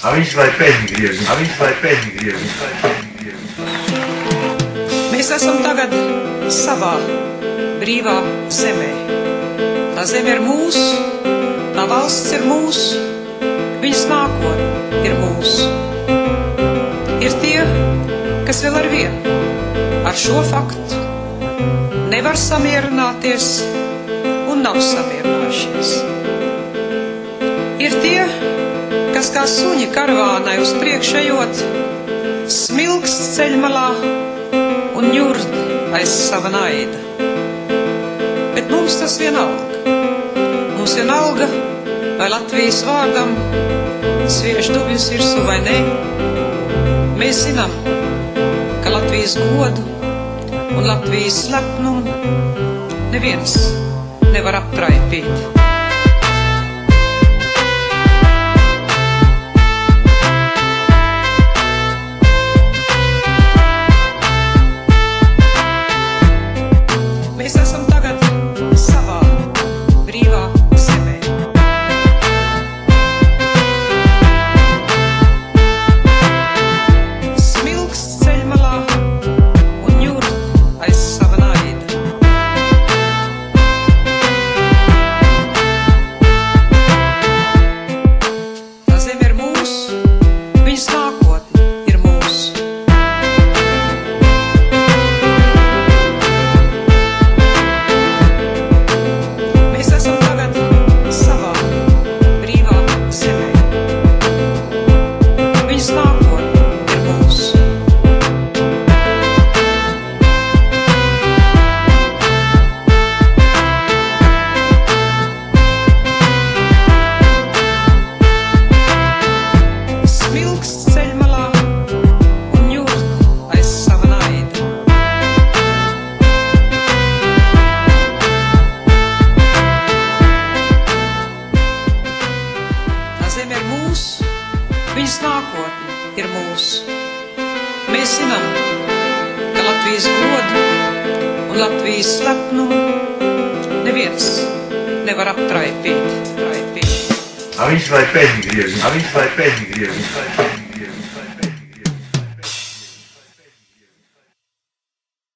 Viņš vai peļņu griež. Mēs esam tagad savā brīvā zemē. Tā zeme ir mūsu, tā valsts ir mūsu, viņas nākotne ir mūsu. Ir tie, kas vēl ar vienu ar šo faktu nevar samierināties un nav samierinājušies. Ir tie, kas kā suņi karavānai uz priekšējot, smilkst ceļmalā un ņurd aiz sava naida. Bet mums tas vienalga. Mums vienalga, vai Latvijas vārdam sviež dubļus virsū vai ne. Mēs zinām, ka Latvijas godu un Latvijas slepnumu neviens nevar aptraipīt. Mēs esam tagad savā brīvā zemē. Smilkst ceļmalā un ņurd aiz sava naida. Tā zeme ir mūsu, viņas nākotne ir mūsu. Mēs esam tagad savā brīvā zemē. Viņas nākotne ir mūsu. Smilkst ceļmalā un ņurd aiz sava naida. Tā zeme ir mūsu, viņas nākotne ir mūsu. Mēs zinām, ka Latvijas godu un Latvijas slepnumu neviens nevar aptraipīt. Viņš vai peļņu griež.